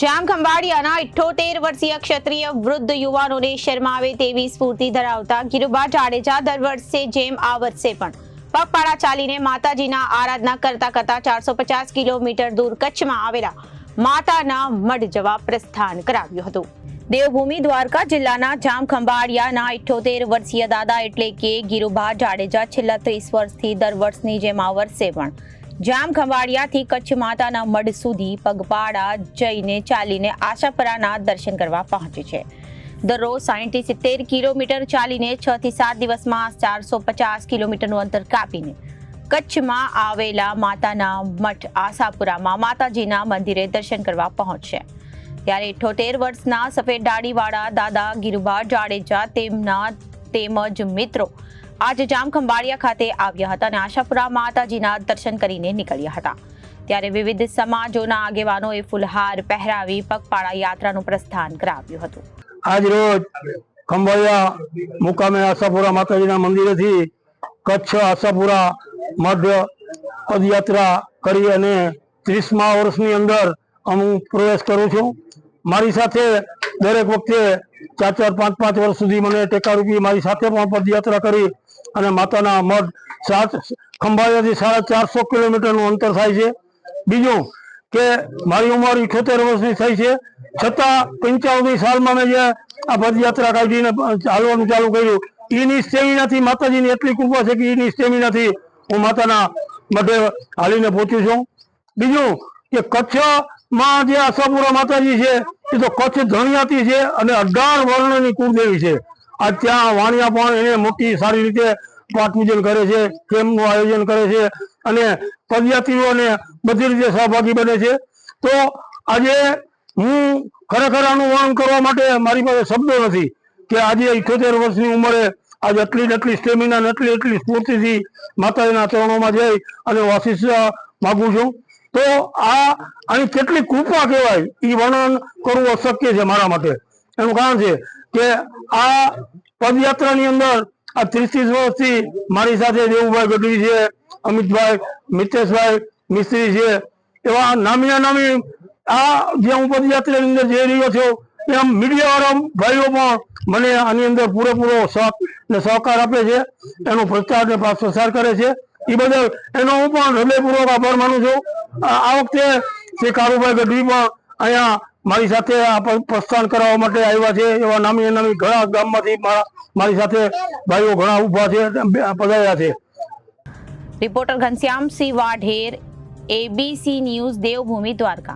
જામ ખંભાળિયાના 78 વર્ષીય ક્ષત્રિય વૃદ્ધ યુવાનોને શરમાવે તેવી સ્ફૂર્તિ ધરાવતા ગિરુબા જાડેજા દર વર્ષે જેમ આ વર્ષે પણ પગપાળા ચાલીને માતાજીના આરાધના કરતા 450 કિલોમીટર દૂર કચ્છમાં આવેલા માતાના મઢ જવા પ્રસ્થાન કરાવ્યું હતું। દેવભૂમિ દ્વારકા જિલ્લાના જામ ખંભાળિયાના 78 વર્ષીય દાદા એટલે કે ગિરુબા જાડેજા છેલ્લા 30 વર્ષથી દર વર્ષની જેમ આ વર્ષે પણ જામ ખંભાળિયાથી કચ્છ માતાના મઢ સુધી પગપાળા જઈને ચાલીને આશાપુરાના દર્શન કરવા પહોંચે છે। દરરોજ 60-70 કિલોમીટર ચાલીને 6 થી 7 દિવસમાં 450 કિલોમીટરનું અંતર કાપીને કચ્છમાં આવેલા માતાના મઠ આશાપુરામાં માતાજીના મંદિરે દર્શન કરવા પહોંચશે। ત્યારે 78 વર્ષના સફેદ દાઢીવાળા દાદા ગિરુબા જાડેજા તેમજ મિત્રો આજે જામ ખંભાળિયા ખાતે આવ્યા હતા અને આશાપુરા માતાજીના દર્શન કરીને નીકળ્યા હતા। ત્યારે વિવિધ સમાજોના આગેવાનોએ ફૂલહાર પહેરાવી પગપાળા યાત્રાનું પ્રસ્થાન કરાવ્યું હતું। આજ રોજ ખંભાળિયા મુકામે આશાપુરા માતાજીના મંદિરેથી કચ્છ આશાપુરા મધ્ય પદયાત્રા કરી અને 30મા વર્ષની અંદર હું પ્રવેશ કરું છું। મારી સાથે દરેક વખતે 4-4, 5-5 વર્ષ સુધી મને ટેકારૂપી મારી સાથે પણ પદયાત્રા કરી અને માતાના મઢ ખંભાળિયાથી 450 કિલોમીટરનું અંતર થાય છે। બીજું કે મારી ઉંમર 78 વર્ષની થઈ છે, છતાં 85 સાલમાં મેં જે આ પદયાત્રા કાઢીને હાલવાનું ચાલુ કર્યું, એની સ્ટેમિનાથી માતાજીની એટલી કૃપા છે કે એની સ્ટેમિનાથી હું માતાના મઢે હાલીને પહોંચ્યું છું। બીજું કે કચ્છમાં જે આશાપુરા માતાજી છે એ તો કચ્છ ધણિયાતી છે અને 18 વર્ણની કુળદેવી છે। આજ ત્યાં વાણિયા પણ એને મોટી સારી રીતે પાઠ પૂજન કરે છે, કેમ્પનું આયોજન કરે છે અને પદયાત્રીઓને બધી રીતે સહભાગી બને છે। તો આજે હું ખરેખર આનું વર્ણન કરવા માટે મારી પાસે શબ્દો નથી કે આજે 78 વર્ષની ઉંમરે આજે એટલી સ્ટેમિના અને એટલી સ્ફૂર્તિથી માતાજીના ચરણોમાં જઈ અને આશીષ માગું છું। તો આની કેટલી કૃપા કહેવાય એ વર્ણન કરવું અશક્ય છે મારા માટે। એનું કારણ છે કે આ પદયાત્રાની અંદર આ 30 વર્ષથી મારી સાથે દેવુભાઈ ગઢવી છે, અમિતભાઈ, મિતેશભાઈ મિસ્ત્રી છે, એવા નામી આ જે હું પદયાત્રાની અંદર જઈ રહ્યો છું એમ મીડિયાવાળા ભાઈઓ પણ મને આની અંદર પૂરેપૂરો સાથ ને સહકાર આપે છે, એનો પ્રચાર ને પ્રસાર કરે છે। એ બદલ એનો હું પણ હૃદયપૂર્વક આભાર માનું છું। આ વખતે શ્રી કારુભાઈ ગઢવી પણ અહીંયા મારી સાથે આ પ્રસ્થાન કરાવવા માટે આવ્યા છે। એવા નામી ઘણા ગામમાંથી મારી સાથે ભાઈઓ ઘણા ઊભા છે, પધાર્યા છે। Reporter Ghanshyamsinh Vadher, ABC news, Devbhumi Dwarka.